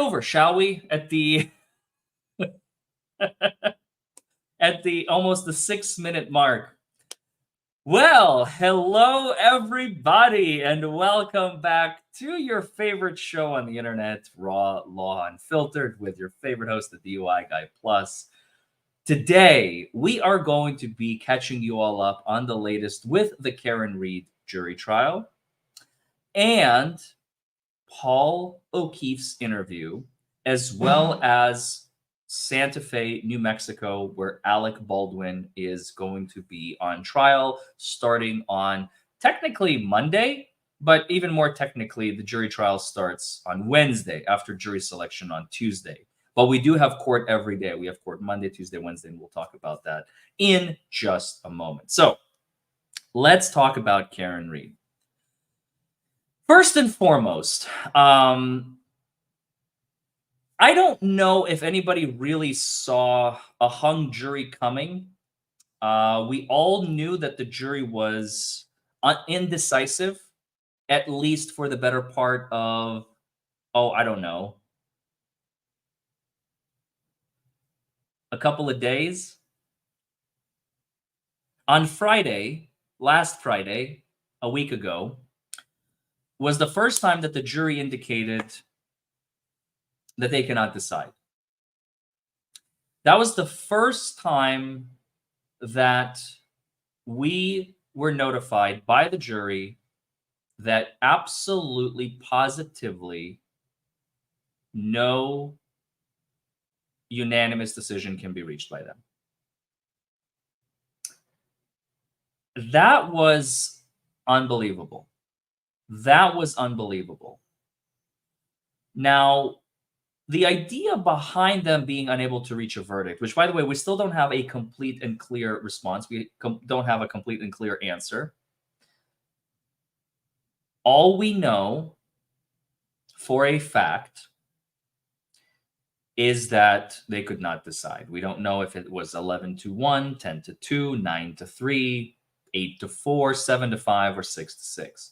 over, shall we? At the at the almost the 6-minute mark. Well, hello everybody, and welcome back to your favorite show on the internet, Raw, Law, Unfiltered, with your favorite host, the DUI Guy Plus. Today, we are going to be catching you all up on the latest with the Karen Read jury trial and Paul O'Keefe's interview, as well as Santa Fe, New Mexico, where Alec Baldwin is going to be on trial starting on technically Monday, but even more technically, the jury trial starts on Wednesday after jury selection on Tuesday. But we do have court every day. We have court Monday, Tuesday, Wednesday, and we'll talk about that in just a moment. So let's talk about Karen Read. First and foremost, I don't know if anybody really saw a hung jury coming. We all knew that the jury was indecisive, at least for the better part of, I don't know, a couple of days. On Friday, last Friday, a week ago, was the first time that the jury indicated that they cannot decide. That was the first time that we were notified by the jury that absolutely, positively, no unanimous decision can be reached by them. That was unbelievable. That was unbelievable. Now, the idea behind them being unable to reach a verdict, which, by the way, we still don't have a complete and clear response. We don't have a complete and clear answer. All we know for a fact is that they could not decide. We don't know if it was 11-1, 10-2, 9-3, 8-4, 7-5, or 6-6.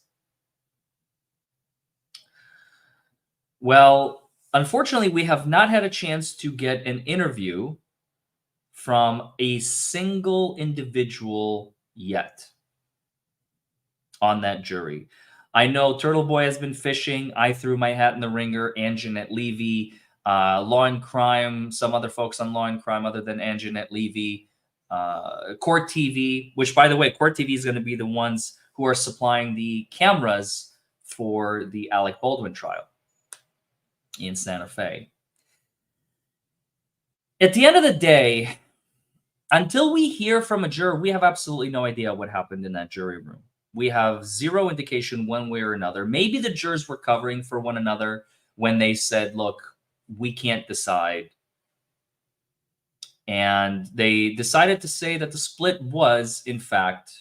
Well, unfortunately, we have not had a chance to get an interview from a single individual yet on that jury. I know Turtle Boy has been fishing. I threw my hat in the ringer. Anjanette Levy, Law and Crime, some other folks on Law and Crime other than Anjanette Levy, Court TV, which, by the way, Court TV is going to be the ones who are supplying the cameras for the Alec Baldwin trial in Santa Fe. At the end of the day, until we hear from a juror, we have absolutely no idea what happened in that jury room. We have zero indication one way or another. Maybe the jurors were covering for one another when they said, look, we can't decide. And they decided to say that the split was, in fact,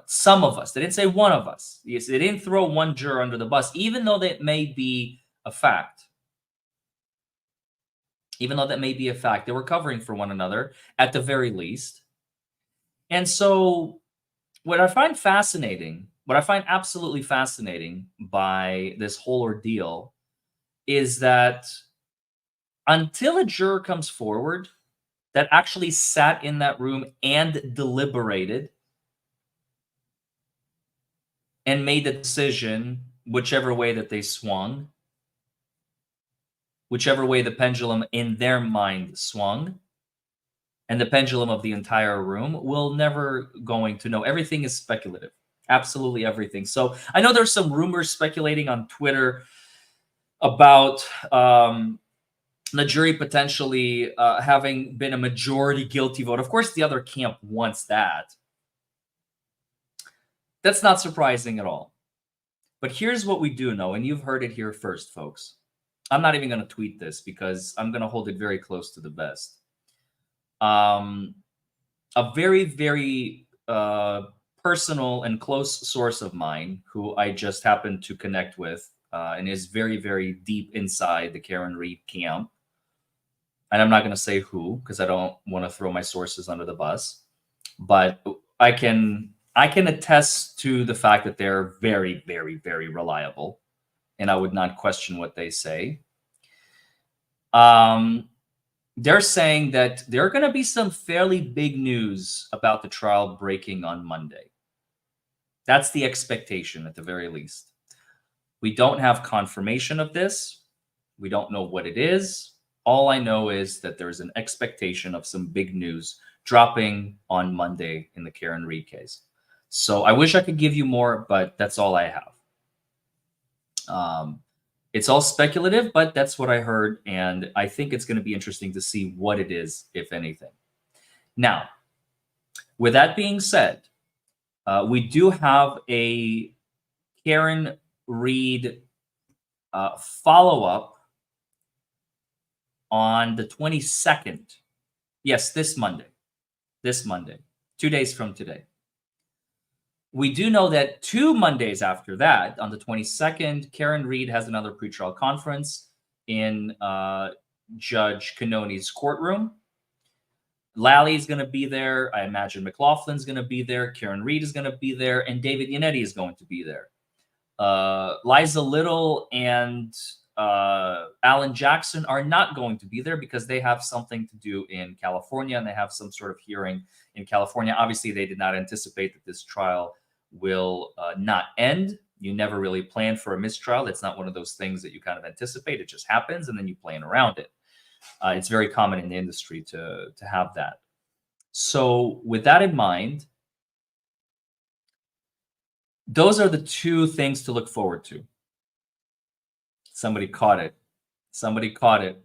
some of us. They didn't say one of us. Yes, they didn't throw one juror under the bus, even though that may be a fact. Even though that may be a fact, they were covering for one another at the very least. And so what I find fascinating, what I find absolutely fascinating by this whole ordeal is that until a juror comes forward that actually sat in that room and deliberated and made the decision whichever way that they swung, whichever way the pendulum in their mind swung, and the pendulum of the entire room, we're never going to know. Everything is speculative. Absolutely everything. So I know there's some rumors speculating on Twitter about the jury potentially having been a majority guilty vote. Of course, the other camp wants that. That's not surprising at all. But here's what we do know, and you've heard it here first, folks. I'm not even going to tweet this because I'm going to hold it very close to the vest. A very, very personal and close source of mine who I just happened to connect with and is very, very deep inside the Karen Read camp. And I'm not going to say who because I don't want to throw my sources under the bus. But I can attest to the fact that they're very, very, very reliable and I would not question what they say. They're saying that there are going to be some fairly big news about the trial breaking on Monday. That's the expectation at the very least. We don't have confirmation of this. We don't know what it is. All I know is that there's an expectation of some big news dropping on Monday in the Karen Read case. So I wish I could give you more, but that's all I have. It's all speculative, but that's what I heard. And I think it's going to be interesting to see what it is, if anything. Now, with that being said, we do have a Karen Read follow-up on the 22nd. Yes, this Monday. This Monday, 2 days from today. We do know that 2 Mondays after that, on the 22nd, Karen Read has another pretrial conference in Judge Cannoni's courtroom. Lally's going to be there. I imagine McLaughlin's going to be there. Karen Read is going to be there. And David Yannetti is going to be there. Liza Little and Alan Jackson are not going to be there because they have something to do in California and they have some sort of hearing in California. Obviously, they did not anticipate that this trial will not end. You never really plan for a mistrial. It's not one of those things that you kind of anticipate. It just happens and then you plan around it. It's very common in the industry to have that. So with that in mind, those are the 2 things to look forward to. Somebody caught it. Somebody caught it.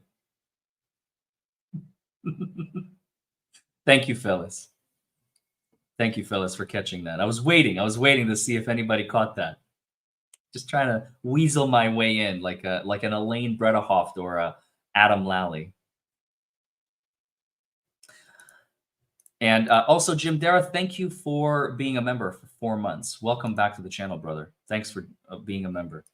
Thank you, Phyllis. Thank you, Phyllis, for catching that. I was waiting to see if anybody caught that. Just trying to weasel my way in like an Elaine Bredehoft or a Adam Lally. And also, Jim Dara, thank you for being a member for 4 months. Welcome back to the channel, brother. Thanks for being a member.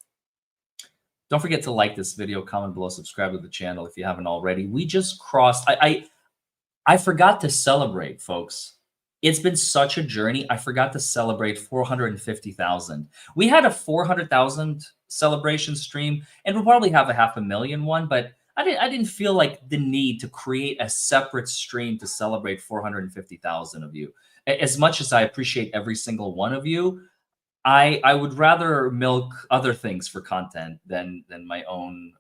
Don't forget to like this video, comment below, subscribe to the channel if you haven't already. We just crossed. I forgot to celebrate, folks. It's been such a journey. I forgot to celebrate 450,000. We had a 400,000 celebration stream, and we'll probably have a 500,000 one, but I didn't feel like the need to create a separate stream to celebrate 450,000 of you. As much as I appreciate every single one of you, I would rather milk other things for content than my own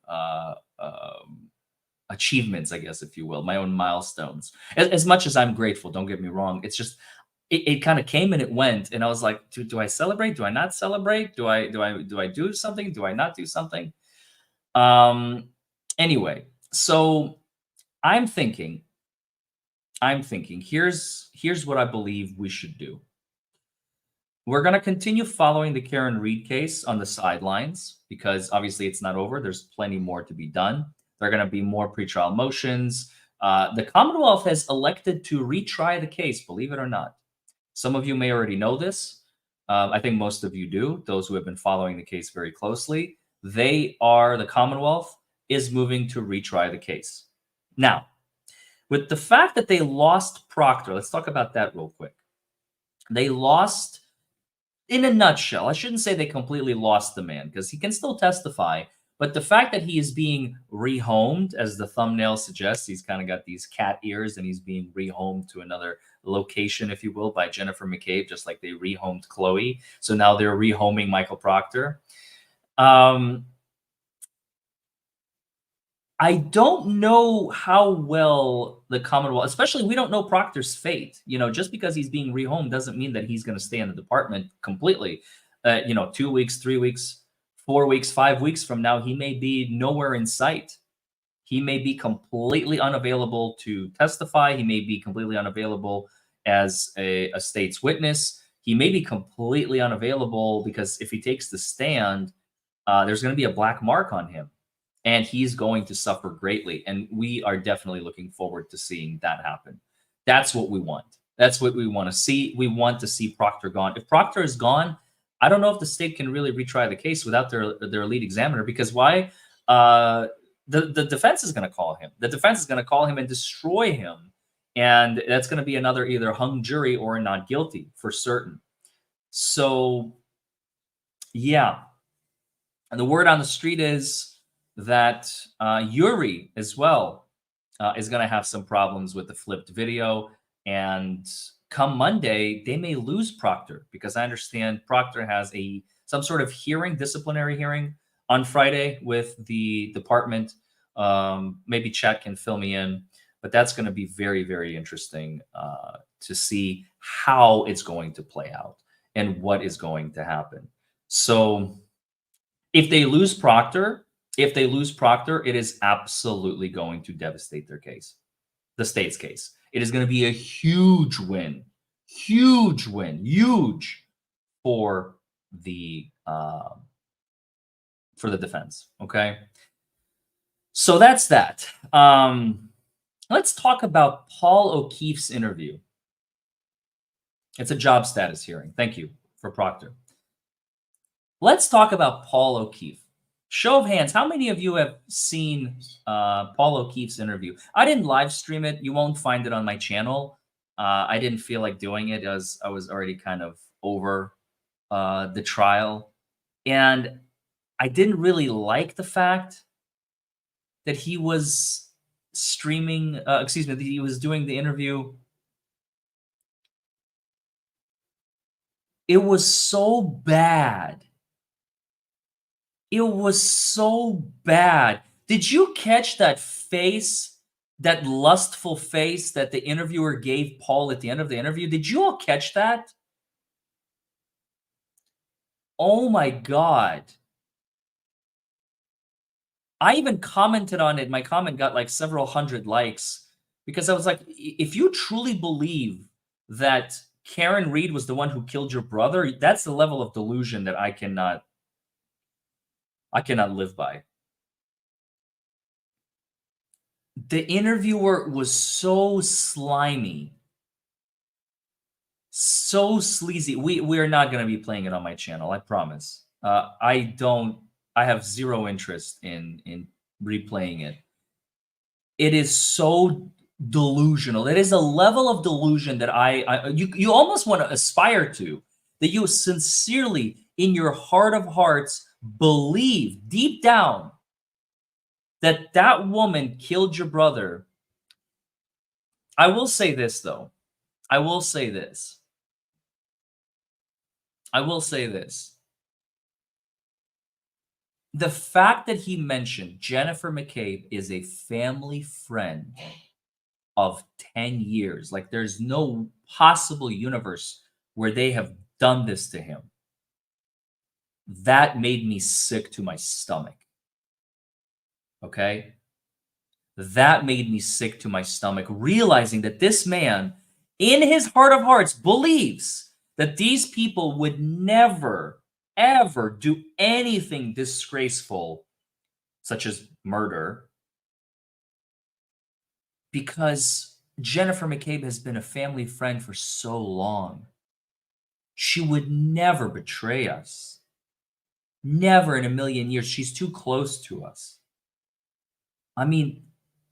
achievements, I guess, if you will, my own milestones. As much as I'm grateful, don't get me wrong. It's just it kind of came and it went, and I was like, do I celebrate? Do I not celebrate? Do I do something? Do I not do something? Anyway, so I'm thinking. Here's what I believe we should do. We're going to continue following the Karen Read case on the sidelines because obviously it's not over. There's plenty more to be done. There are going to be more pretrial motions. The Commonwealth has elected to retry the case, believe it or not. Some of you may already know this. I think most of you do, those who have been following the case very closely. The Commonwealth is moving to retry the case. Now, with the fact that they lost Proctor, let's talk about that real quick. They lost, in a nutshell, I shouldn't say they completely lost the man because he can still testify, but the fact that he is being rehomed, as the thumbnail suggests, he's kind of got these cat ears and he's being rehomed to another location, if you will, by Jennifer McCabe, just like they rehomed Chloe. So now they're rehoming Michael Proctor. I don't know how well the Commonwealth, especially we don't know Proctor's fate. Just because he's being rehomed doesn't mean that he's going to stay in the department completely. 2 weeks, 3 weeks, 4 weeks, 5 weeks from now, he may be nowhere in sight. He may be completely unavailable to testify. He may be completely unavailable as a state's witness. He may be completely unavailable because if he takes the stand, there's going to be a black mark on him. And he's going to suffer greatly. And we are definitely looking forward to seeing that happen. That's what we want. That's what we want to see. We want to see Proctor gone. If Proctor is gone, I don't know if the state can really retry the case without their lead examiner. Because why? The defense is going to call him. The defense is going to call him and destroy him. And that's going to be another either hung jury or not guilty for certain. So, yeah. And the word on the street is that Yuri as well is going to have some problems with the flipped video. And come Monday, they may lose Proctor, because I understand Proctor has some sort of hearing, disciplinary hearing on Friday with the department. Maybe Chat can fill me in, but that's going to be very, very interesting to see how it's going to play out and what is going to happen. So if they lose Proctor, it is absolutely going to devastate their case, the state's case. It is going to be a huge win, huge for the defense. Okay, so that's that. Let's talk about Paul O'Keefe's interview. It's a job status hearing. Thank you for Proctor. Let's talk about Paul O'Keefe. Show of hands, how many of you have seen Paul O'Keefe's interview? I didn't live stream it. You won't find it on my channel. I didn't feel like doing it, as I was already kind of over the trial. And I didn't really like the fact that he was streaming, that he was doing the interview. It was so bad. It was so bad. Did you catch that face, that lustful face that the interviewer gave Paul at the end of the interview? Did you all catch that? Oh my God. I even commented on it. My comment got like several hundred likes, because I was like, if you truly believe that Karen Reed was the one who killed your brother, that's the level of delusion that I cannot live by. The interviewer was so slimy, so sleazy. We're not going to be playing it on my channel, I promise. I have zero interest in replaying it. It is so delusional. It is a level of delusion that you almost want to aspire to, that you sincerely, in your heart of hearts, believe deep down that that woman killed your brother. I will say this, though. I will say this. The fact that he mentioned Jennifer McCabe is a family friend of 10 years, like there's no possible universe where they have done this to him, that made me sick to my stomach. Okay? That made me sick to my stomach, realizing that this man, in his heart of hearts, believes that these people would never, ever do anything disgraceful, such as murder, because Jennifer McCabe has been a family friend for so long. She would never betray us. Never in a million years. She's too close to us. I mean,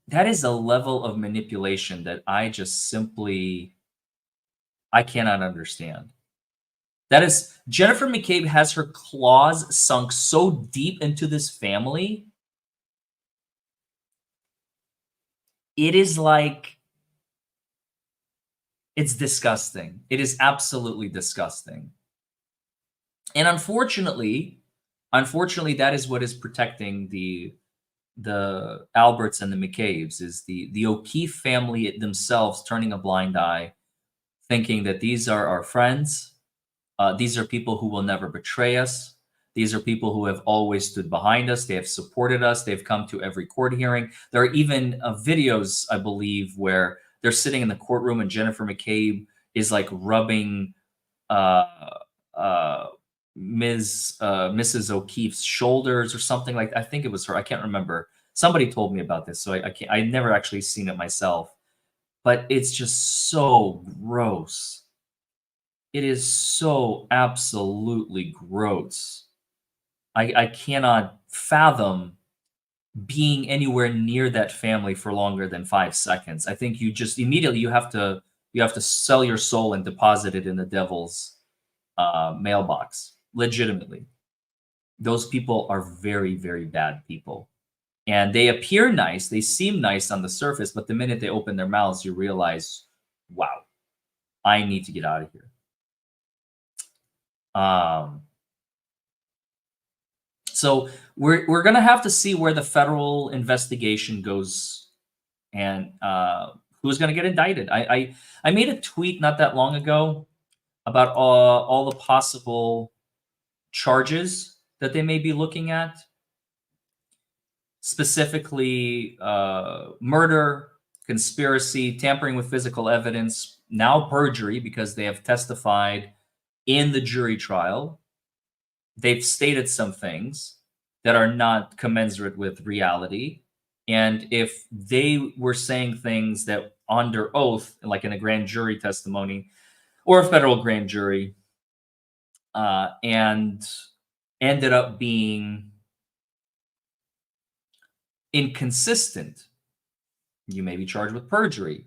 that is a level of manipulation that I just simply, I cannot understand. That is, Jennifer McCabe has her claws sunk so deep into this family. It is like, it's disgusting. It is absolutely disgusting. And unfortunately, that is what is protecting the Alberts and the McCabe's, is the O'Keefe family themselves turning a blind eye, thinking that these are our friends. These are people who will never betray us. These are people who have always stood behind us. They have supported us. They've come to every court hearing. There are even videos, I believe, where they're sitting in the courtroom and Jennifer McCabe is like rubbing Mrs. O'Keefe's shoulders or something like that. I think it was her. I can't remember. Somebody told me about this, so I never actually seen it myself. But it's just so gross. It is so absolutely gross. I cannot fathom being anywhere near that family for longer than 5 seconds. I think you just immediately you have to sell your soul and deposit it in the devil's mailbox, legitimately. those people are very, very bad people. And they appear nice, they seem nice on the surface, but the minute they open their mouths, you realize, wow, I need to get out of here. So we're gonna have to see where the federal investigation goes and who's gonna get indicted. I made a tweet not that long ago about all the possible charges that they may be looking at, specifically murder, conspiracy, tampering with physical evidence, now perjury because they have testified in the jury trial. They've stated some things that are not commensurate with reality. And if they were saying things that under oath, like in a grand jury testimony or a federal grand jury, and ended up being inconsistent, you may be charged with perjury,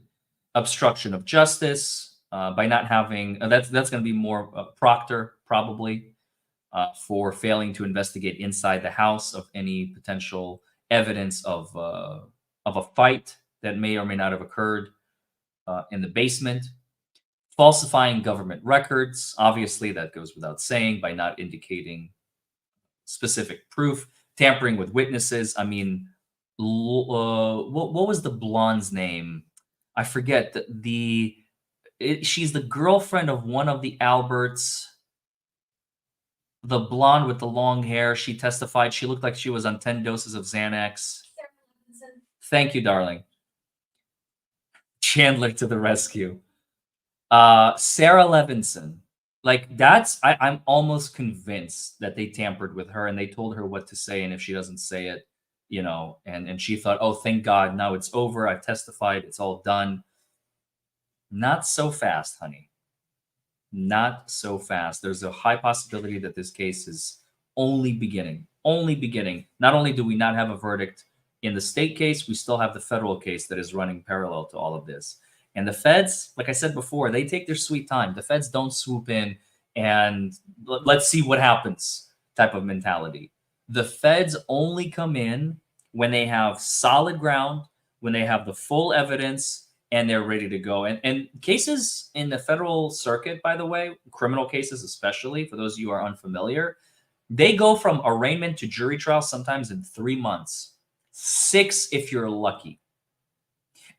obstruction of justice by not having. That's going to be more Proctor probably. For failing to investigate inside the house of any potential evidence of a fight that may or may not have occurred in the basement, falsifying government records. Obviously, that goes without saying by not indicating specific proof, tampering with witnesses. I mean, what was the blonde's name? I forget. She's the girlfriend of one of the Alberts. The blonde with the long hair, she testified she looked like she was on 10 doses of Xanax. Thank you, darling. Chandler to the rescue. Sarah Levinson. Like I'm almost convinced that they tampered with her and they told her what to say, and if she doesn't say it, and she thought, oh, thank God, now it's over. I've testified, it's all done. Not so fast, honey. Not so fast. There's a high possibility that this case is only beginning. Only beginning. Not only do we not have a verdict in the state case, we still have the federal case that is running parallel to all of this. And the feds, like I said before, they take their sweet time. The feds don't swoop in and let's see what happens type of mentality. The feds only come in when they have solid ground, when they have the full evidence, and they're ready to go. And cases in the federal circuit, by the way, criminal cases especially, for those of you who are unfamiliar, they go from arraignment to jury trial sometimes in 3 months, 6 if you're lucky.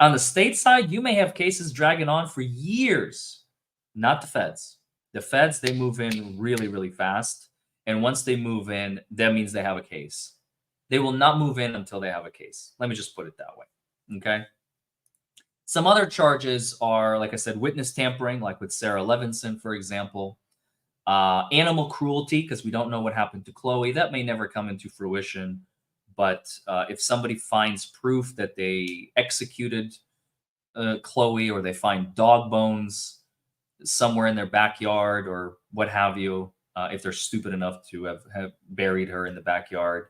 On the state side, you may have cases dragging on for years. Not the feds. The feds, they move in really, really fast. And once they move in, that means they have a case. They will not move in until they have a case. Let me just put it that way. Okay? Some other charges are, like I said, witness tampering, like with Sarah Levinson, for example. Animal cruelty, because we don't know what happened to Chloe. That may never come into fruition. But if somebody finds proof that they executed Chloe, or they find dog bones somewhere in their backyard or what have you, if they're stupid enough to have buried her in the backyard.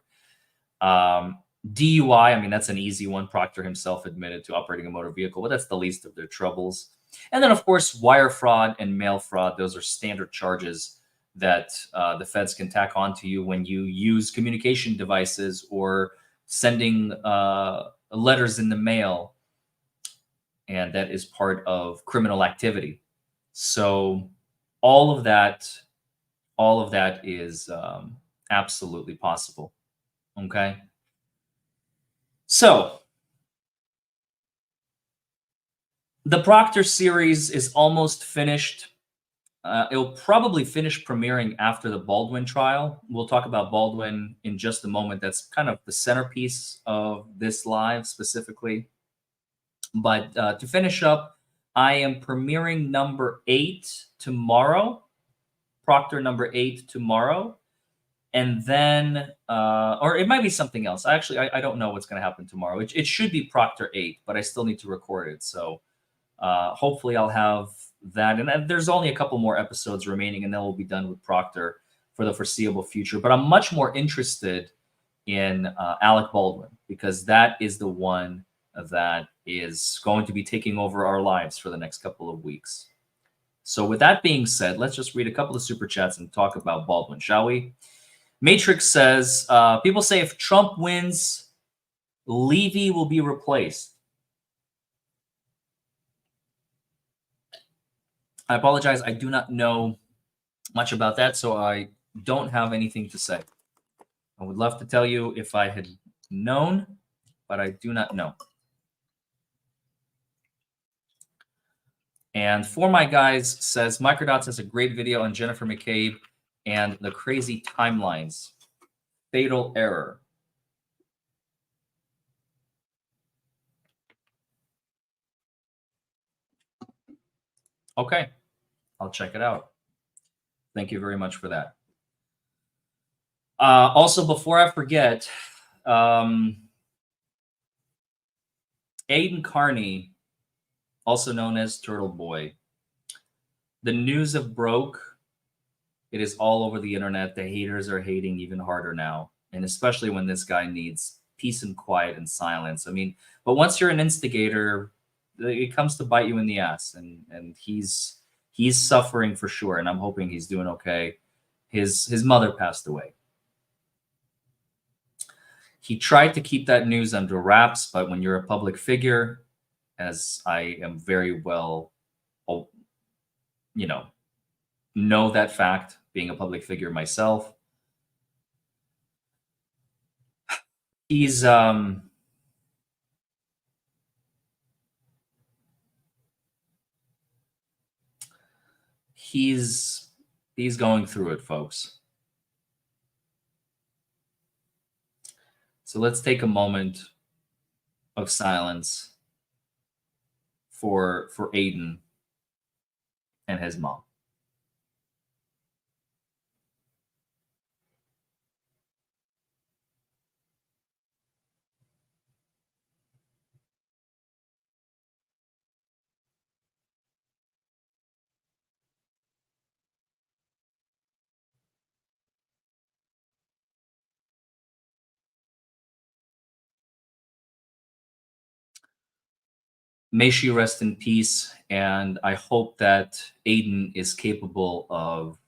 DUI, I mean, that's an easy one. Proctor himself admitted to operating a motor vehicle, but that's the least of their troubles. And then, of course, wire fraud and mail fraud. Those are standard charges that the feds can tack on to you when you use communication devices or sending letters in the mail. And that is part of criminal activity. So all of that is absolutely possible. Okay. So the Proctor series is almost finished. It'll probably finish premiering after the Baldwin trial. We'll talk about Baldwin in just a moment. That's kind of the centerpiece of this live specifically. But to finish up, I am premiering number 8 tomorrow. Proctor number 8 tomorrow. And then, or it might be something else. Actually, I don't know what's going to happen tomorrow. It should be Proctor 8, but I still need to record it. So hopefully I'll have that. And there's only a couple more episodes remaining, and then we'll be done with Proctor for the foreseeable future. But I'm much more interested in Alec Baldwin, because that is the one that is going to be taking over our lives for the next couple of weeks. So with that being said, let's just read a couple of super chats and talk about Baldwin, shall we? Matrix says, people say if Trump wins, Levy will be replaced. I apologize. I do not know much about that, so I don't have anything to say. I would love to tell you if I had known, but I do not know. And For My Guys says, Microdots has a great video on Jennifer McCabe and the crazy timelines. Fatal error. Okay, I'll check it out. Thank you very much for that. Also, before I forget, Aiden Carney, also known as Turtle Boy, the news of broke. It is all over the internet. The haters are hating even harder now, and especially when this guy needs peace and quiet and silence. I mean, but once you're an instigator, it comes to bite you in the ass, and he's suffering for sure. And I'm hoping he's doing okay. His mother passed away. He tried to keep that news under wraps, but when you're a public figure, as I am very well, know that fact, being a public figure myself, he's going through it, folks. So let's take a moment of silence for Aiden and his mom. May she rest in peace, and I hope that Aiden is capable of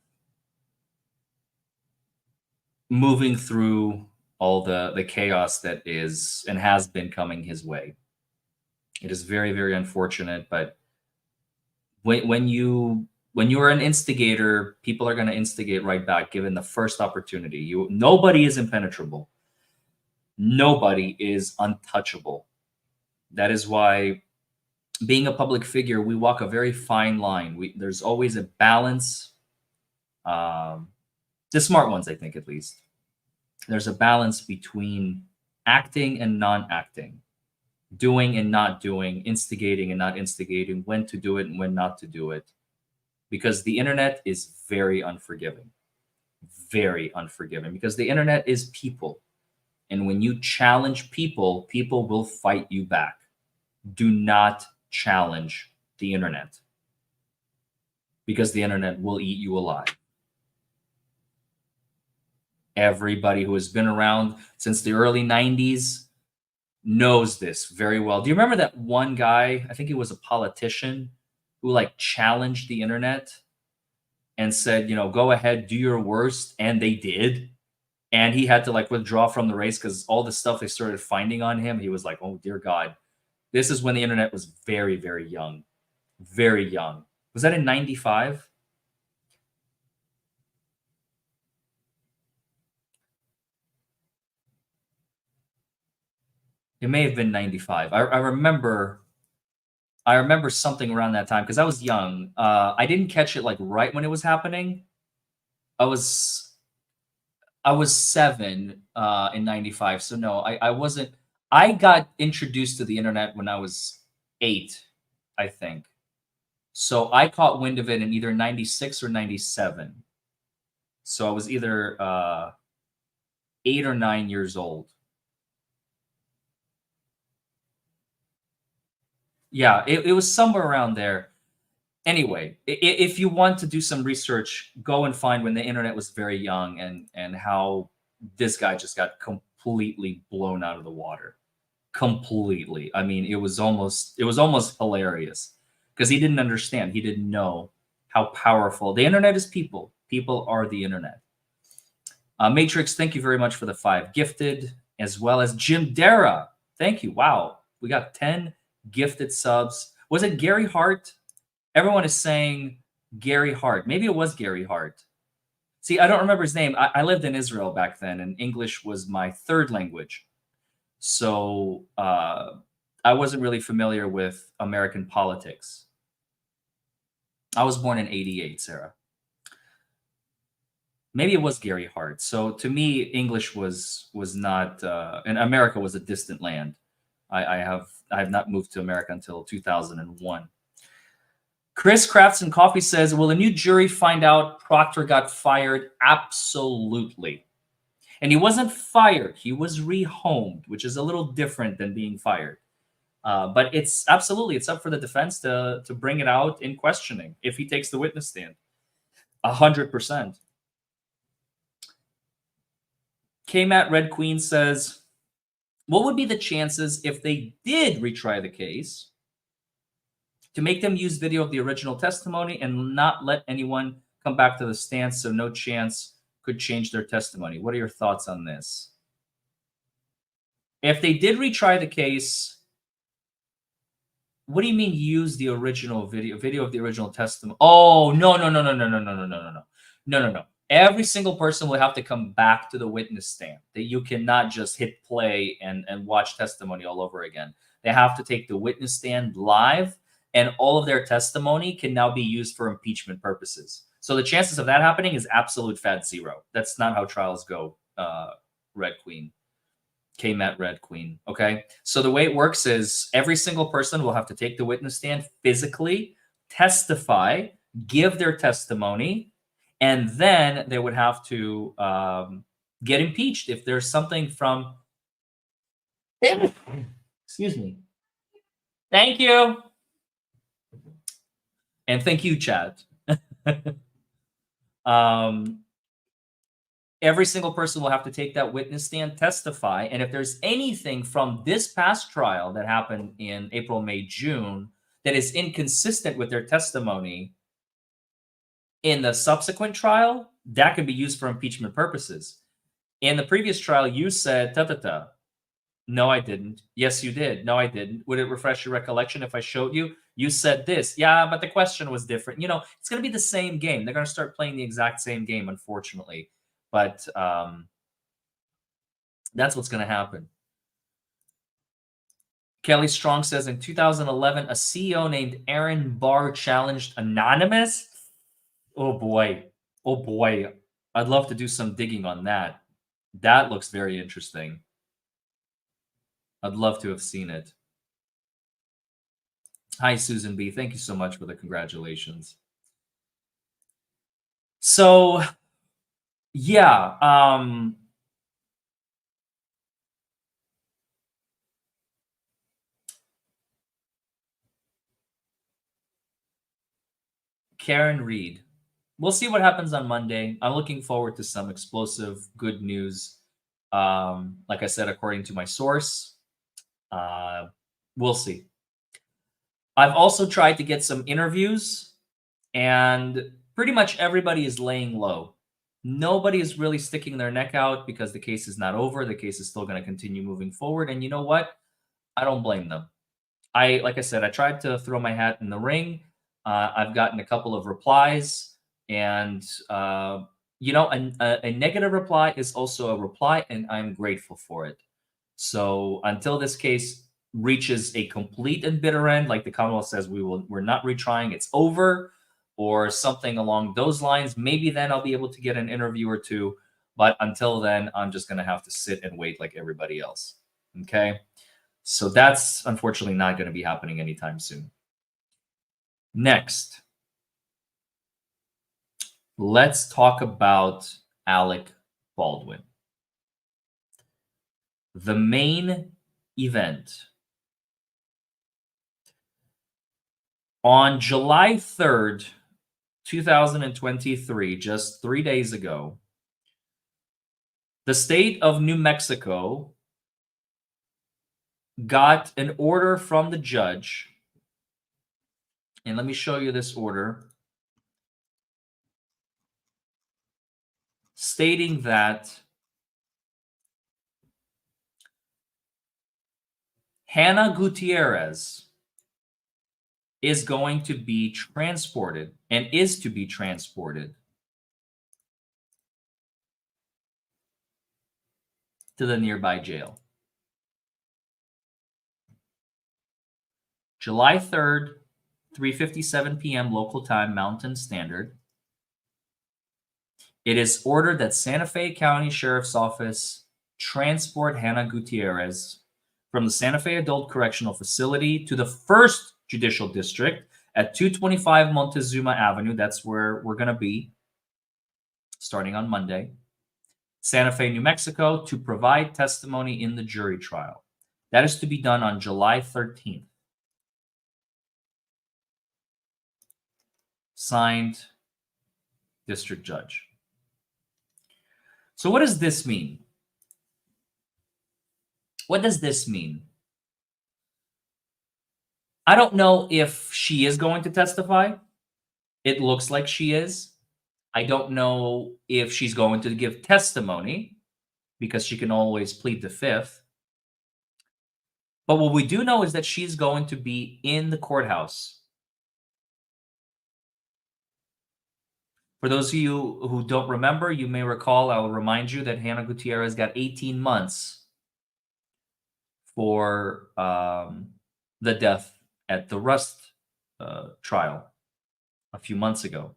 moving through all the chaos that is and has been coming his way. It is very, very unfortunate, but when you are an instigator, people are going to instigate right back given the first opportunity. Nobody is impenetrable. Nobody is untouchable. That is why, being a public figure, we walk a very fine line. There's always a balance. The smart ones, I think, at least. There's a balance between acting and non-acting, doing and not doing, instigating and not instigating, when to do it and when not to do it. Because the internet is very unforgiving. Very unforgiving. Because the internet is people. And when you challenge people, people will fight you back. Do not challenge the internet, because the internet will eat you alive. Everybody who has been around since the early 90s knows this very well. Do you remember that one guy, I think he was a politician, who like challenged the internet and said, go ahead, do your worst, and they did, and he had to like withdraw from the race because all the stuff they started finding on him, he was like, oh dear God. This is when the internet was very, very young. Very young. Was that in 95? It may have been 95. I remember something around that time because I was young. I didn't catch it like right when it was happening. I was 7 in 95. So no, I wasn't. I got introduced to the internet when I was 8, I think. So I caught wind of it in either 96 or 97. So I was either 8 or 9 years old. Yeah, it was somewhere around there. Anyway, if you want to do some research, go and find when the internet was very young and how this guy just got completely blown out of the water. Completely. I mean, it was almost hilarious because he didn't understand. He didn't know how powerful the internet is. People are the internet. Matrix, thank you very much for the 5 gifted, as well as Jim Dara. Thank you. Wow. We got 10 gifted subs. Was it Gary Hart? Everyone is saying Gary Hart. Maybe it was Gary Hart. See, I don't remember his name. I lived in Israel back then, and English was my 3rd language. So I wasn't really familiar with American politics. I was born in 88, Sarah. Maybe it was Gary Hart. So to me, English was not, and America was a distant land. I have not moved to America until 2001. Chris Crafts and Coffee says, will a new jury find out Proctor got fired? Absolutely. And he wasn't fired. He was rehomed, which is a little different than being fired. But it's absolutely, it's up for the defense to bring it out in questioning if he takes the witness stand. 100%. K-Matt Red Queen says, what would be the chances if they did retry the case to make them use video of the original testimony and not let anyone come back to the stand so no chance could change their testimony? What are your thoughts on this? If they did retry the case, what do you mean use the original video of the original testimony? Oh, no. Every single person will have to come back to the witness stand. That you cannot just hit play and watch testimony all over again. They have to take the witness stand live, and all of their testimony can now be used for impeachment purposes. So the chances of that happening is absolute fat zero. That's not how trials go, Red Queen. K-Matt Red Queen. Okay. So the way it works is every single person will have to take the witness stand physically, testify, give their testimony, and then they would have to get impeached if there's something from. Excuse me. Thank you. And thank you, Chad. Every single person will have to take that witness stand, testify, and if there's anything from this past trial that happened in April, May, June that is inconsistent with their testimony in the subsequent trial, that can be used for impeachment purposes. In the previous trial, you said, ta-ta-ta. No, I didn't. Yes, you did. No, I didn't. Would it refresh your recollection if I showed you? You said this. Yeah, but the question was different. You know, it's going to be the same game. They're going to start playing the exact same game, unfortunately. But that's what's going to happen. Kelly Strong says, in 2011, a CEO named Aaron Barr challenged Anonymous. Oh, boy. Oh, boy. I'd love to do some digging on that. That looks very interesting. I'd love to have seen it. Hi, Susan B. Thank you so much for the congratulations. So, yeah. Karen Reed. We'll see what happens on Monday. I'm looking forward to some explosive good news. Like I said, according to my source, we'll see. I've also tried to get some interviews, and pretty much everybody is laying low. Nobody is really sticking their neck out because the case is not over. The case is still going to continue moving forward. And you know what? I don't blame them. Like I said, I tried to throw my hat in the ring. I've gotten a couple of replies, and you know, a negative reply is also a reply, and I'm grateful for it. So until this case reaches a complete and bitter end, like the Commonwealth says, we're not retrying, it's over, or something along those lines, maybe then I'll be able to get an interview or two. But until then, I'm just going to have to sit and wait like everybody else. Okay. So that's unfortunately not going to be happening anytime soon. Next, let's talk about Alec Baldwin. The main event. On July 3rd, 2023, just 3 days ago, the state of New Mexico got an order from the judge. And let me show you this order. stating that Hannah Gutierrez is going to be transported and is to be transported to the nearby jail. July 3rd, 3:57 p.m. local time, Mountain Standard. It is ordered that Santa Fe County Sheriff's Office transport Hannah Gutierrez from the Santa Fe Adult Correctional Facility to the First Judicial District at 225 Montezuma Avenue. That's where we're going to be starting on Monday. Santa Fe, New Mexico, to provide testimony in the jury trial. That is to be done on July 13th. Signed, District Judge. So what does this mean? What does this mean? I don't know if she is going to testify. It looks like she is. I don't know if she's going to give testimony because she can always plead the fifth. But what we do know is that she's going to be in the courthouse. For those of you who don't remember, you may recall, I'll remind you that Hannah Gutierrez got 18 months for the death at the Rust trial a few months ago.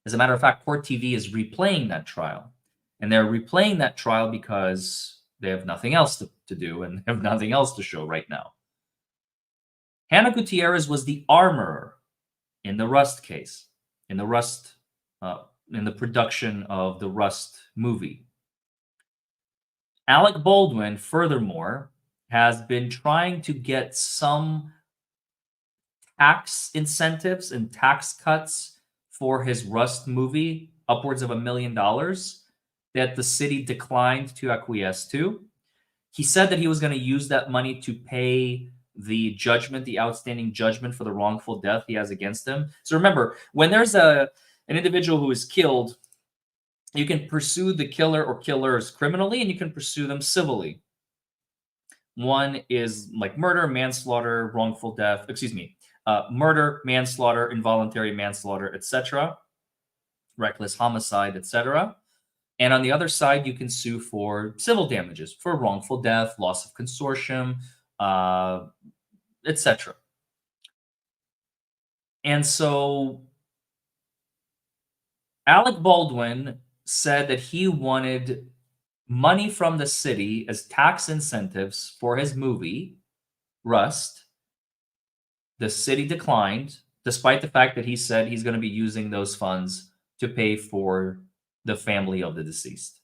As a matter of fact, Court TV is replaying that trial. And they're replaying that trial because they have nothing else to do and have nothing else to show right now. Hannah Gutierrez was the armorer in the Rust case, in the production of the Rust movie. Alec Baldwin, furthermore, has been trying to get some tax incentives and tax cuts for his Rust movie, upwards of $1 million, that the city declined to acquiesce to. He said that he was going to use that money to pay the judgment, the outstanding judgment for the wrongful death he has against him. So remember, when there's an individual who is killed, you can pursue the killer or killers criminally, and you can pursue them civilly. One is like murder, manslaughter, wrongful death, murder, manslaughter, involuntary manslaughter, etc., reckless homicide, etc. And on the other side, you can sue for civil damages, for wrongful death, loss of consortium, etc. And so Alec Baldwin said that he wanted money from the city as tax incentives for his movie, Rust. The city declined, despite the fact that he said he's going to be using those funds to pay for the family of the deceased.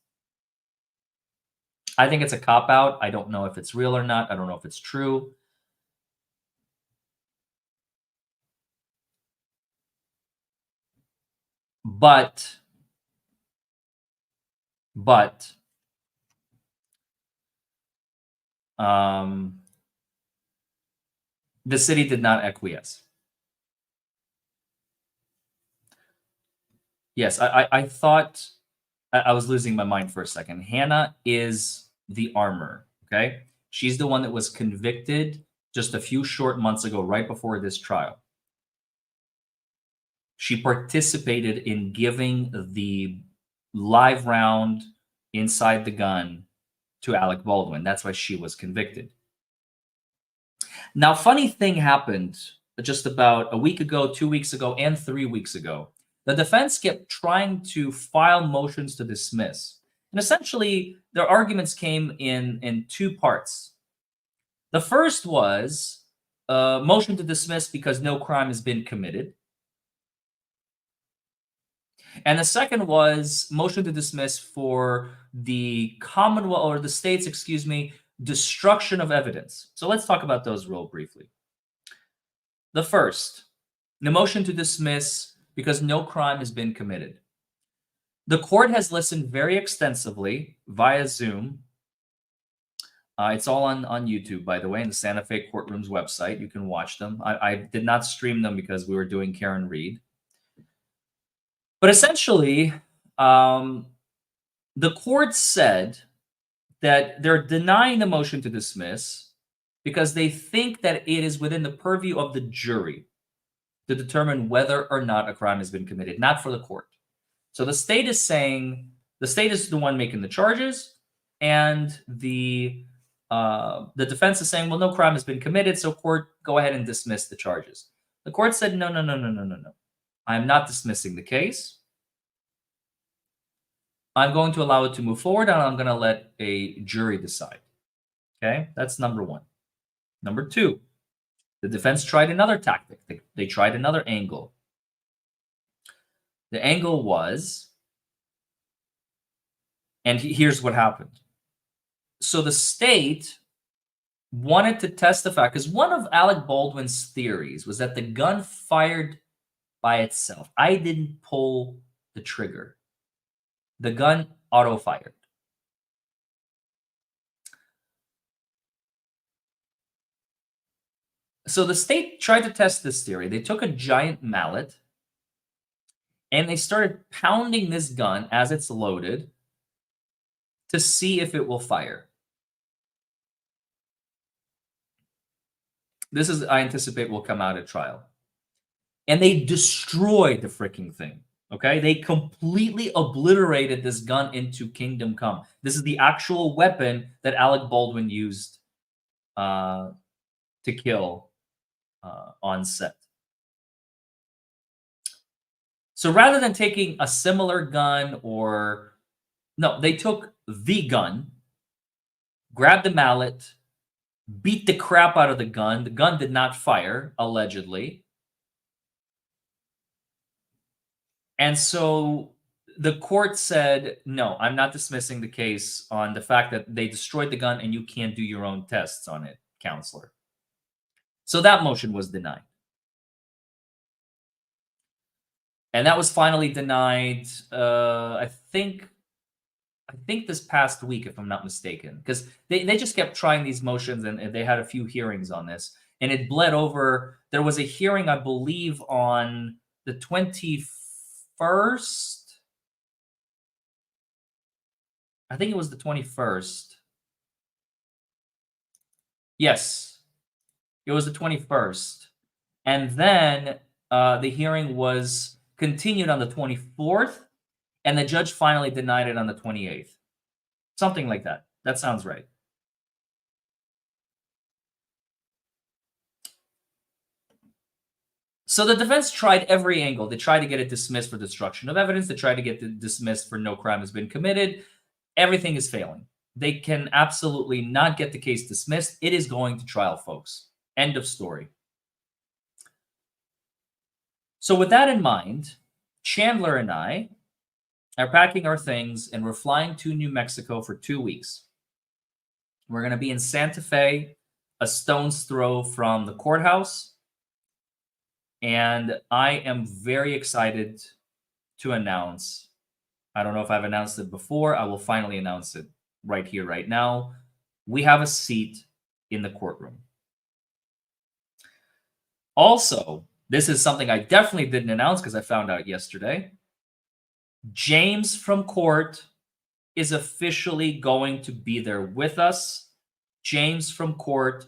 I think it's a cop-out. I don't know if it's real or not. I don't know if it's true. But the city did not acquiesce. Yes, I thought I was losing my mind for a second. Hannah is the armor, okay? She's the one that was convicted just a few short months ago, right before this trial. She participated in giving the live round inside the gun to Alec Baldwin. That's why she was convicted. Now, funny thing happened just about a week ago, 2 weeks ago, and 3 weeks ago. The defense kept trying to file motions to dismiss. And essentially, their arguments came in two parts. The first was a motion to dismiss because no crime has been committed. And the second was motion to dismiss for the Commonwealth, or the state's, destruction of evidence. So let's talk about those real briefly. The first, the motion to dismiss because no crime has been committed. The court has listened very extensively via Zoom. It's all on YouTube, by the way, in the Santa Fe Courtroom's website. You can watch them. I did not stream them because we were doing Karen Reed. But essentially, The court said that they're denying the motion to dismiss because they think that it is within the purview of the jury to determine whether or not a crime has been committed, not for the court. So the state is saying the state is the one making the charges, and the defense is saying, well, no crime has been committed, so court, go ahead and dismiss the charges. The court said, no, no, no, no, no, no, no. I'm not dismissing the case. I'm going to allow it to move forward, and I'm going to let a jury decide. Okay, that's number one. Number two, the defense tried another tactic. They tried another angle. The angle was, and here's what happened. So the state wanted to testify because one of Alec Baldwin's theories was that the gun fired by itself. I didn't pull the trigger. The gun auto-fired. So the state tried to test this theory. They took a giant mallet and they started pounding this gun as it's loaded to see if it will fire. This is, I anticipate, will come out at trial. And they destroyed the freaking thing. Okay? They completely obliterated this gun into Kingdom Come. This is the actual weapon that Alec Baldwin used to kill on set. So rather than taking a similar gun or... No, they took the gun, grabbed the mallet, beat the crap out of the gun. The gun did not fire, allegedly. And so the court said, no, I'm not dismissing the case on the fact that they destroyed the gun and you can't do your own tests on it, counselor. So that motion was denied. And that was finally denied, I think this past week, if I'm not mistaken, because they just kept trying these motions and they had a few hearings on this. And it bled over. There was a hearing, I believe, on the 21st. I think it was the 21st. Yes, it was the 21st. And then the hearing was continued on the 24th. And the judge finally denied it on the 28th. Something like that. That sounds right. So the defense tried every angle. They tried to get it dismissed for destruction of evidence. They tried to get it dismissed for no crime has been committed. Everything is failing. They can absolutely not get the case dismissed. It is going to trial, folks. End of story. So with that in mind, Chandler and I are packing our things and we're flying to New Mexico for 2 weeks. We're going to be in Santa Fe, a stone's throw from the courthouse. And I am very excited to announce, I don't know if I've announced it before, I will finally announce it right here, right now. We have a seat in the courtroom. Also, this is something I definitely didn't announce because I found out yesterday. James from court is officially going to be there with us. James from court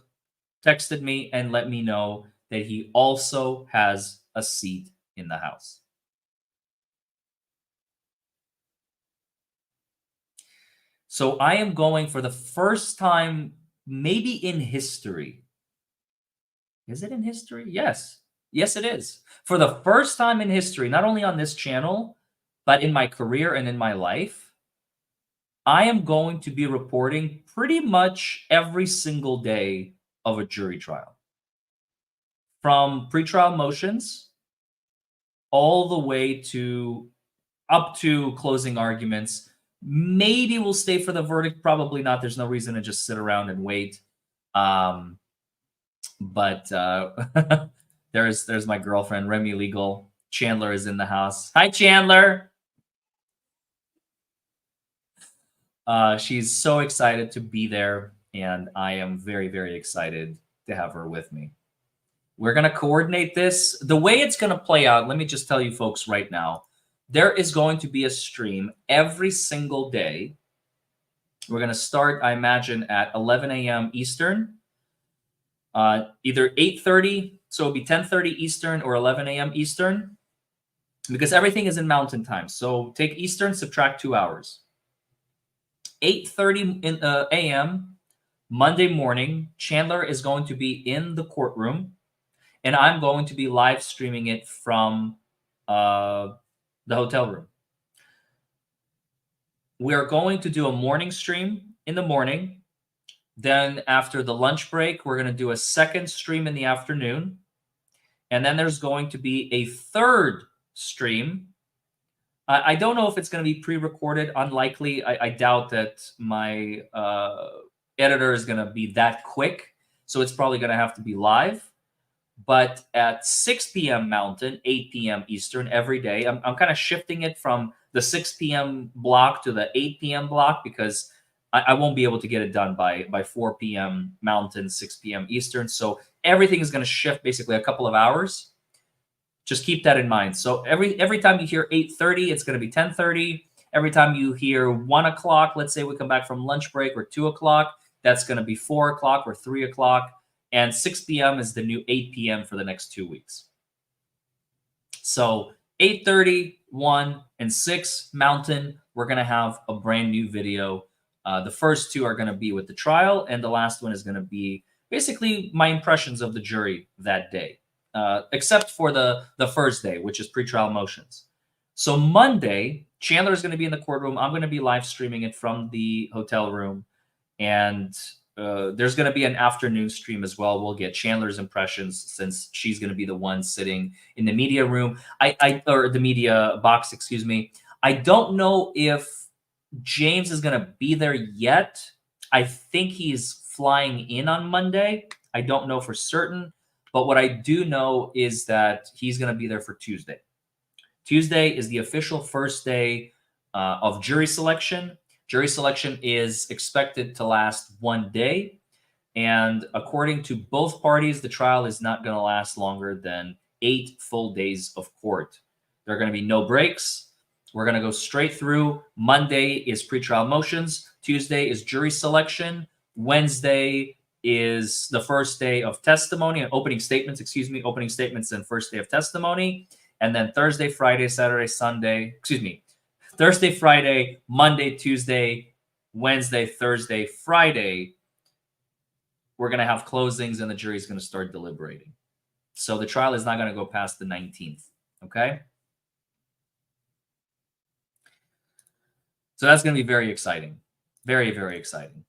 texted me and let me know that he also has a seat in the house. So I am going for the first time, maybe in history. Is it in history? Yes. Yes, it is. For the first time in history, not only on this channel, but in my career and in my life, I am going to be reporting pretty much every single day of a jury trial. From pretrial motions all the way to up to closing arguments. Maybe we'll stay for the verdict. Probably not. There's no reason to just sit around and wait. But there's my girlfriend, Remy Legal. Chandler is in the house. Hi, Chandler. She's so excited to be there, and I am very, very excited to have her with me. We're going to coordinate this. The way it's going to play out, let me just tell you folks right now, there is going to be a stream every single day. We're going to start, I imagine, at 11 a.m. Eastern, either 8:30, so it'll be 10:30 Eastern or 11 a.m. Eastern, because everything is in Mountain Time. So take Eastern, subtract 2 hours. 8:30 a.m. Monday morning, Chandler is going to be in the courtroom, and I'm going to be live streaming it from the hotel room. We are going to do a morning stream in the morning. Then after the lunch break, we're going to do a second stream in the afternoon. And then there's going to be a third stream. I don't know if it's going to be pre-recorded. Unlikely. I doubt that my editor is going to be that quick. So it's probably going to have to be live. But at 6 p.m. Mountain, 8 p.m. Eastern every day, I'm kind of shifting it from the 6 p.m. block to the 8 p.m. block, because I won't be able to get it done by 4 p.m. Mountain, 6 p.m. Eastern. So everything is going to shift basically a couple of hours. Just keep that in mind. So every time you hear 8:30, it's going to be 10:30. Every time you hear 1 o'clock, let's say we come back from lunch break, or 2 o'clock, that's going to be 4 o'clock or 3 o'clock. And 6 p.m. is the new 8 p.m. for the next 2 weeks. So 8:30, 1, and 6 Mountain, we're going to have a brand new video. The first two are going to be with the trial, and the last one is going to be basically my impressions of the jury that day, except for the first day, which is pretrial motions. So Monday, Chandler is going to be in the courtroom. I'm going to be live streaming it from the hotel room, and there's going to be an afternoon stream as well. We'll get Chandler's impressions, since she's going to be the one sitting in the media room, or the media box, excuse me. I don't know if James is going to be there yet. I think he's flying in on Monday. I don't know for certain, but what I do know is that he's going to be there for Tuesday. Tuesday is the official first day of jury selection. Jury selection is expected to last 1 day. And according to both parties, the trial is not going to last longer than 8 full days of court. There are going to be no breaks. We're going to go straight through. Monday is pretrial motions. Tuesday is jury selection. Wednesday is the first day of testimony and opening statements, opening statements and first day of testimony. And then Thursday, Friday, Saturday, Sunday, Thursday, Friday, Monday, Tuesday, Wednesday, Thursday, Friday, we're going to have closings and the jury is going to start deliberating. So the trial is not going to go past the 19th. Okay. So that's going to be very exciting. Very, very exciting.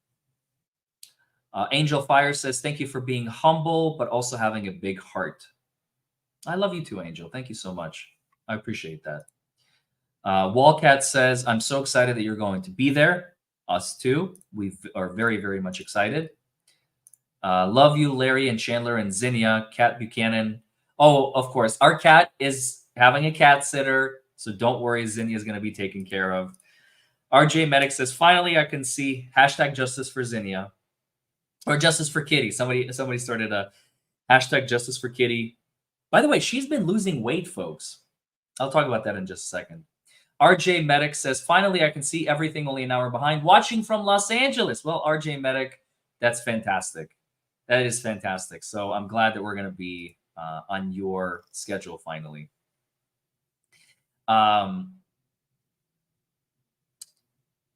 Angel Fire says, thank you for being humble, but also having a big heart. I love you too, Angel. Thank you so much. I appreciate that. Wallcat says, I'm so excited that you're going to be there. Us too. We are very, very much excited. Love you, Larry and Chandler and Zinnia. Cat Buchanan. Oh, of course. Our cat is having a cat sitter, so don't worry. Zinnia is going to be taken care of. RJ Medic says, finally, I can see hashtag justice for Zinnia. Or justice for Kitty. Somebody started a hashtag justice for Kitty. By the way, she's been losing weight, folks. I'll talk about that in just a second. RJ Medic says, finally, I can see everything, only an hour behind. Watching from Los Angeles. Well, RJ Medic, that's fantastic. That is fantastic. So I'm glad that we're going to be on your schedule finally.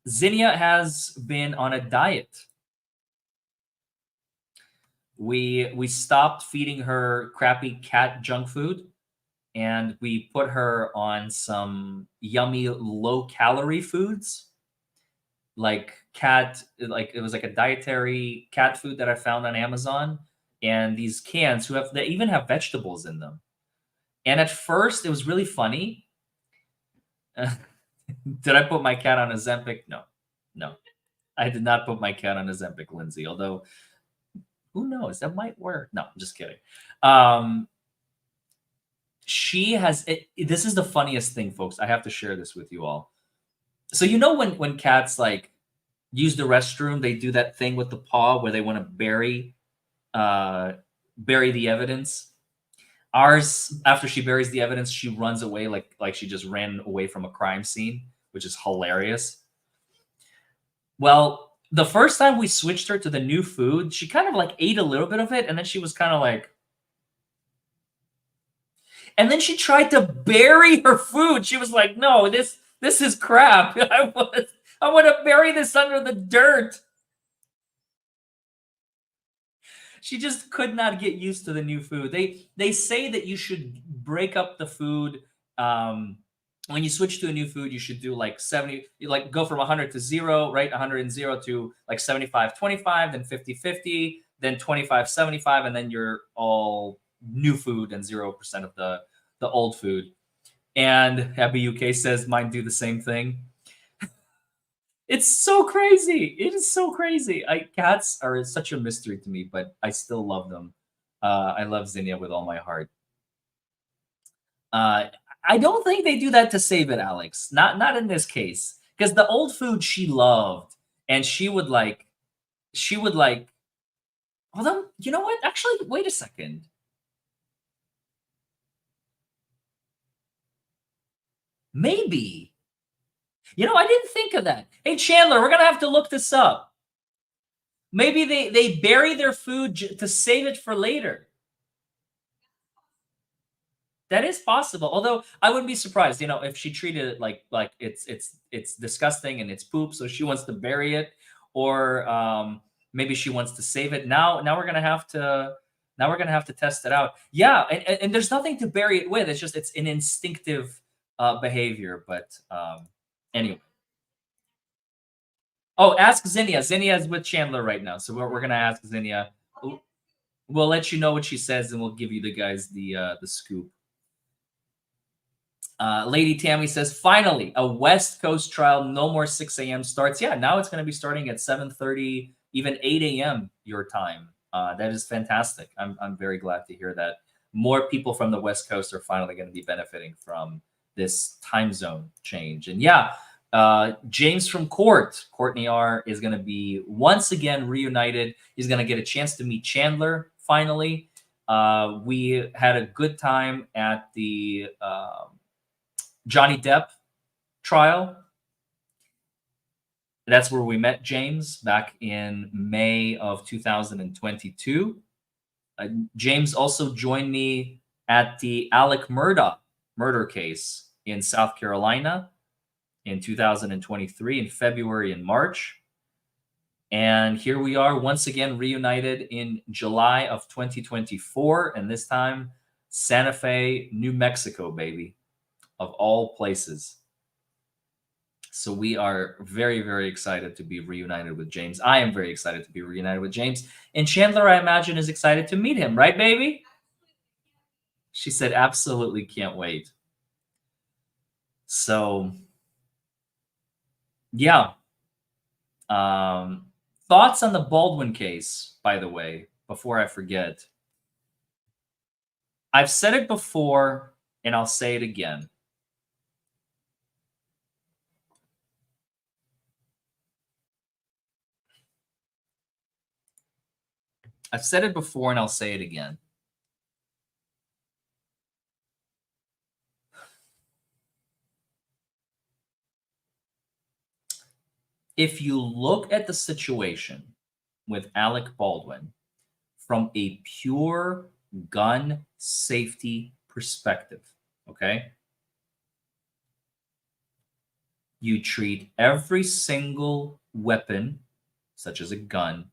Zinnia has been on a diet. We stopped feeding her crappy cat junk food, and we put her on some yummy low-calorie foods, like it was like a dietary cat food that I found on Amazon, and these cans they even have vegetables in them. And at first, it was really funny. Did I put my cat on Ozempic? No, I did not put my cat on Ozempic, Lindsay. Although, who knows? That might work. No, I'm just kidding. She has. This is the funniest thing, folks. I have to share this with you all. So when cats like use the restroom, they do that thing with the paw where they want to bury the evidence. Ours, after she buries the evidence, she runs away like she just ran away from a crime scene, which is hilarious. Well, the first time we switched her to the new food, she kind of like ate a little bit of it, and then she was kind of like, and then she tried to bury her food. She was like, "No, this is crap. I want to bury this under the dirt." She just could not get used to the new food. They say that you should break up the food. When you switch to a new food, you should do like 70, you like go from 100 to 0, right? 100 and 0 to like 75, 25, then 50, 50, then 25, 75, and then you're all new food and 0% of the old food. And Happy UK says mine do the same thing. It's so crazy. It is so crazy. Cats are such a mystery to me, but I still love them. I love Zinnia with all my heart. Uh, I don't think they do that to save it, Alex. Not in this case, because the old food she loved, and she would like. Although you know what? Actually, wait a second. Maybe. I didn't think of that. Hey, Chandler, we're gonna have to look this up. Maybe they bury their food to save it for later. That is possible. Although I wouldn't be surprised, if she treated it like it's disgusting and it's poop, so she wants to bury it, or maybe she wants to save it. Now we're gonna have to test it out. Yeah, and there's nothing to bury it with. It's an instinctive behavior. But anyway. Oh, ask Zinnia. Zinnia is with Chandler right now, so we're gonna ask Zinnia. We'll let you know what she says, and we'll give you the guys the scoop. Lady Tammy says, finally, a West Coast trial. No more 6 a.m. starts. Yeah, now it's going to be starting at 7:30, even 8 a.m. your time. That is fantastic. I'm very glad to hear that. More people from the West Coast are finally going to be benefiting from this time zone change. And yeah, James from Courtney R, is going to be once again reunited. He's going to get a chance to meet Chandler finally. We had a good time at the Johnny Depp trial. That's where we met James back in May of 2022. James also joined me at the Alec murder case in South Carolina in 2023, in February and March. And here we are once again reunited in July of 2024. And this time, Santa Fe, New Mexico, baby, of all places. So we are very, very excited to be reunited with James. I am very excited to be reunited with James. And Chandler, I imagine, is excited to meet him, right, baby? She said, absolutely can't wait. So, yeah. Thoughts on the Baldwin case, by the way, before I forget. I've said it before, and I'll say it again. I've said it before, and I'll say it again. If you look at the situation with Alec Baldwin from a pure gun safety perspective, okay? You treat every single weapon, such as a gun,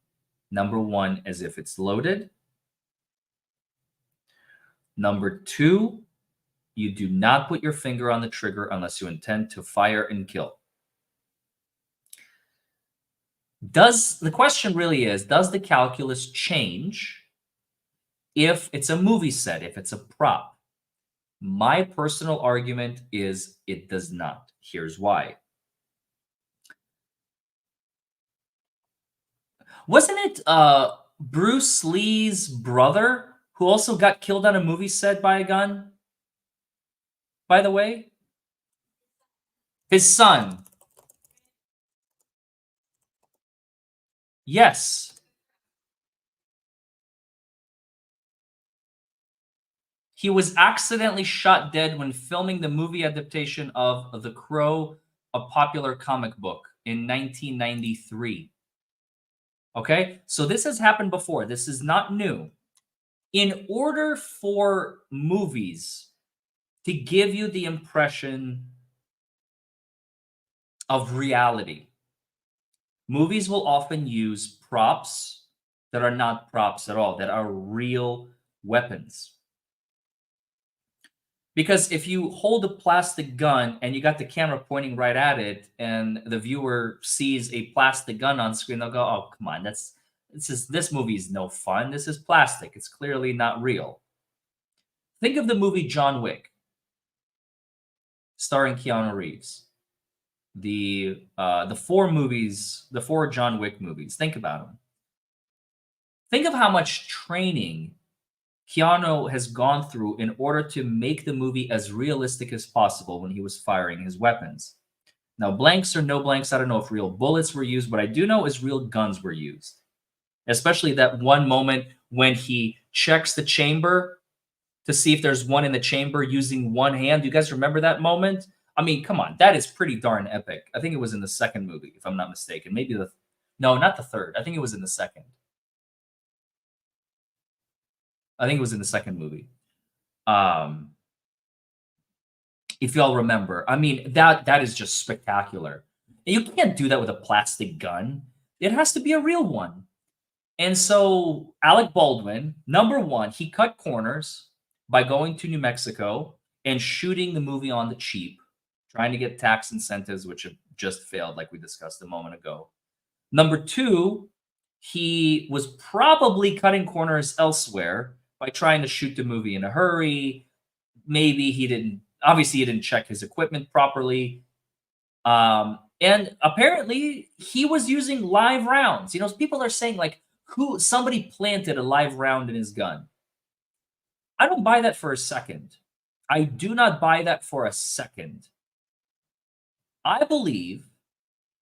number one, as if it's loaded. Number two, you do not put your finger on the trigger unless you intend to fire and kill. The question really is, does the calculus change if it's a movie set, if it's a prop? My personal argument is it does not. Here's why. Wasn't it Bruce Lee's brother who also got killed on a movie set by a gun? By the way, his son. Yes. He was accidentally shot dead when filming the movie adaptation of The Crow, a popular comic book in 1993. Okay? So this has happened before. This is not new. In order for movies to give you the impression of reality, movies will often use props that are not props at all, that are real weapons. Because if you hold a plastic gun and you got the camera pointing right at it, and the viewer sees a plastic gun on screen, they'll go, "Oh, come on, this movie is no fun. This is plastic. It's clearly not real." Think of the movie John Wick, starring Keanu Reeves. The four movies, the four John Wick movies. Think about them. Think of how much training Keanu has gone through in order to make the movie as realistic as possible when he was firing his weapons. Now, blanks or no blanks, I don't know if real bullets were used. What I do know is real guns were used. Especially that one moment when he checks the chamber to see if there's one in the chamber using one hand. Do you guys remember that moment? I mean, come on, that is pretty darn epic. I think it was in the second movie, if I'm not mistaken. Maybe no, not the third. I think it was in the second. I think it was in the second movie. If y'all remember, I mean, that is just spectacular. And you can't do that with a plastic gun. It has to be a real one. And so Alec Baldwin, number one, he cut corners by going to New Mexico and shooting the movie on the cheap, trying to get tax incentives, which have just failed, like we discussed a moment ago. Number two, he was probably cutting corners elsewhere by trying to shoot the movie in a hurry. Maybe he didn't check his equipment properly. And apparently he was using live rounds. You know, people are saying like, somebody planted a live round in his gun. I don't buy that for a second. I do not buy that for a second. I believe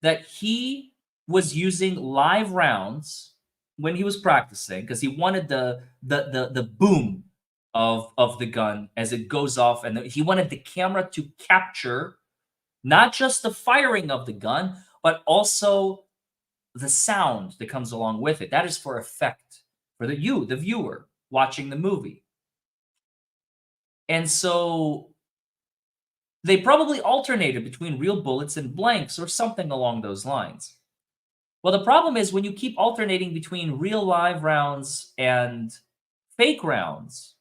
that he was using live rounds when he was practicing because he wanted the boom of the gun as it goes off, and he wanted the camera to capture not just the firing of the gun, but also the sound that comes along with it. That is for effect for the viewer watching the movie. And so they probably alternated between real bullets and blanks or something along those lines. Well, the problem is when you keep alternating between real live rounds and fake rounds,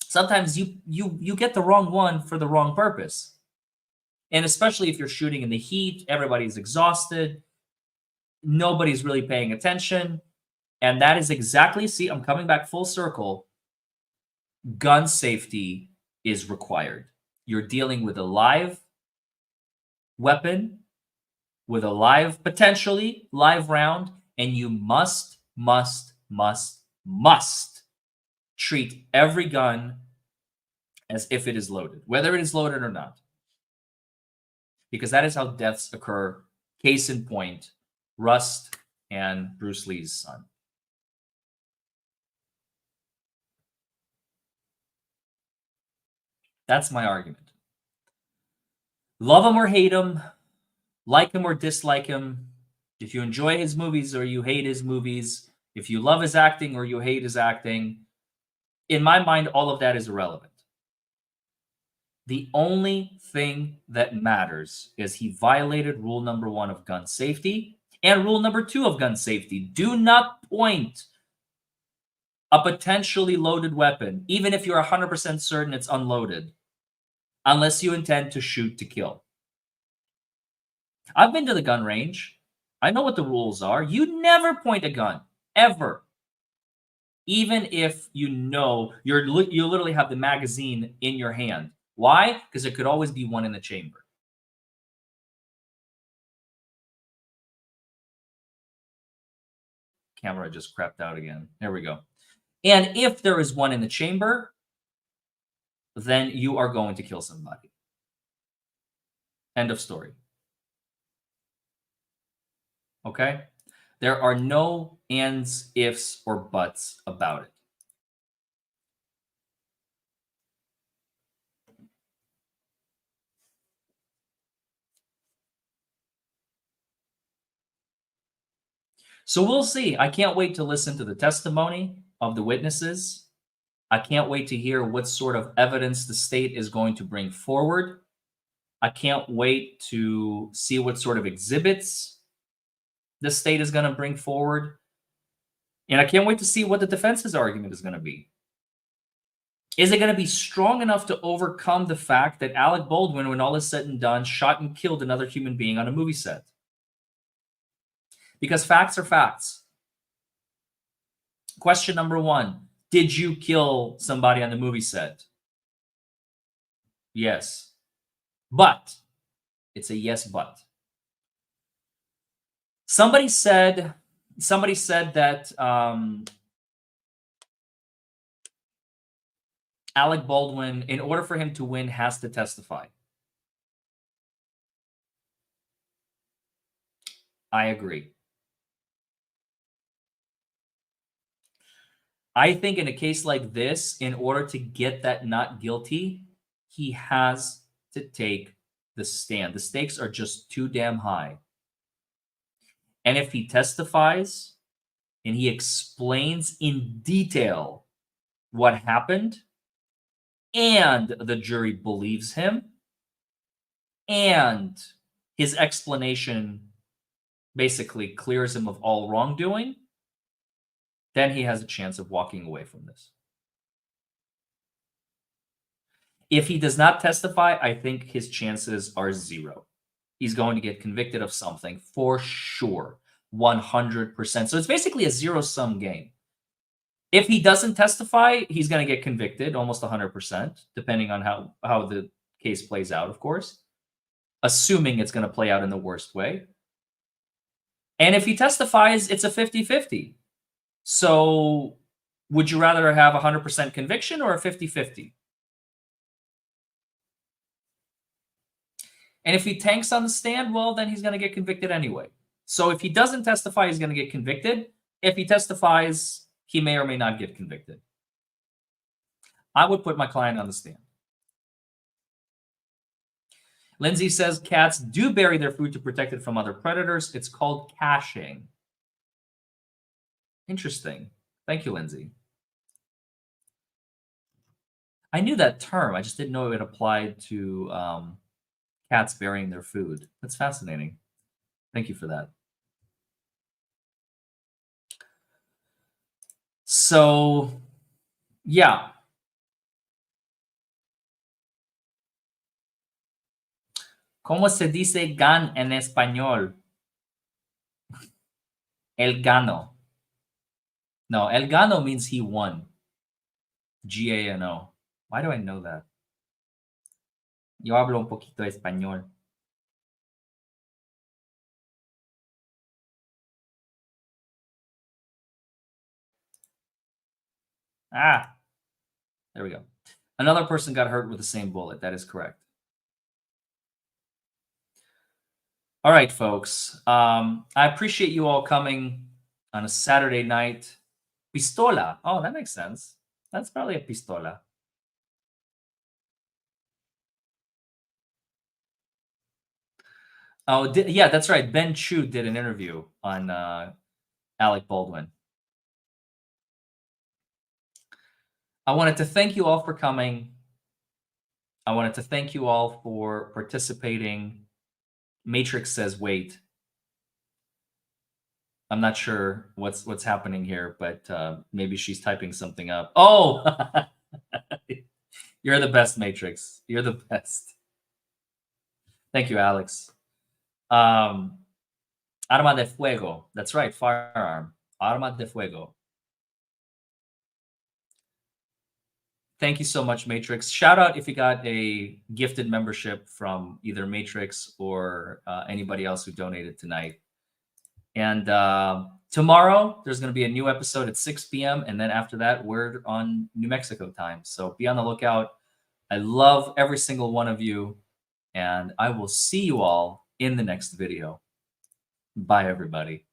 sometimes you get the wrong one for the wrong purpose. And especially if you're shooting in the heat, everybody's exhausted, nobody's really paying attention. And that is exactly, see, I'm coming back full circle. Gun safety is required. You're dealing with a live weapon, with a potentially live round, and you must treat every gun as if it is loaded, whether it is loaded or not. Because that is how deaths occur. Case in point, Rust and Bruce Lee's son. That's my argument. Love him or hate him, like him or dislike him. If you enjoy his movies or you hate his movies, if you love his acting or you hate his acting, in my mind, all of that is irrelevant. The only thing that matters is he violated rule number 1 of gun safety and rule number 2 of gun safety. Do not point a potentially loaded weapon, even if you're 100% certain it's unloaded, unless you intend to shoot to kill. I've been to the gun range. I know what the rules are. You never point a gun, ever. Even if you know you literally have the magazine in your hand. Why? Because there could always be one in the chamber. Camera just crapped out again. There we go. And if there is one in the chamber, then you are going to kill somebody. End of story. Okay? There are no ands, ifs, or buts about it. So we'll see. I can't wait to listen to the testimony of the witnesses. I can't wait to hear what sort of evidence the state is going to bring forward. I can't wait to see what sort of exhibits the state is going to bring forward. And I can't wait to see what the defense's argument is going to be. Is it going to be strong enough to overcome the fact that Alec Baldwin, when all is said and done, shot and killed another human being on a movie set? Because facts are facts. Question number one, did you kill somebody on the movie set? Yes. But, it's a yes, but. Somebody said that Alec Baldwin, in order for him to win, has to testify. I agree. I think in a case like this, in order to get that not guilty, he has to take the stand. The stakes are just too damn high. And if he testifies and he explains in detail what happened, and the jury believes him, and his explanation basically clears him of all wrongdoing, then he has a chance of walking away from this. If he does not testify, I think his chances are zero. He's going to get convicted of something for sure, 100%. So it's basically a zero-sum game. If he doesn't testify, he's going to get convicted almost 100%, depending on how the case plays out, of course, assuming it's going to play out in the worst way. And if he testifies, it's a 50-50. So would you rather have 100% conviction or a 50-50? And if he tanks on the stand, well, then he's going to get convicted anyway. So if he doesn't testify, he's going to get convicted. If he testifies, he may or may not get convicted. I would put my client on the stand. Lindsay says cats do bury their food to protect it from other predators. It's called caching. Interesting. Thank you, Lindsay. I knew that term. I just didn't know it applied to cats burying their food. That's fascinating. Thank you for that. So, yeah. ¿Cómo se dice gan en español? El gano. No, el gano means he won. G-A-N-O. Why do I know that? Yo hablo un poquito español. Ah, there we go. Another person got hurt with the same bullet. That is correct. All right, folks. I appreciate you all coming on a Saturday night. Pistola. Oh, that makes sense. That's probably a pistola. Oh, yeah, that's right. Ben Chu did an interview on Alec Baldwin. I wanted to thank you all for coming. I wanted to thank you all for participating. Matrix says wait. I'm not sure what's happening here, but maybe she's typing something up. Oh, you're the best, Matrix. You're the best. Thank you, Alex. Arma de fuego. That's right, firearm. Arma de fuego. Thank you so much, Matrix. Shout out if you got a gifted membership from either Matrix or anybody else who donated tonight. And tomorrow, there's going to be a new episode at 6 p.m. And then after that, we're on New Mexico time. So be on the lookout. I love every single one of you. And I will see you all in the next video. Bye, everybody.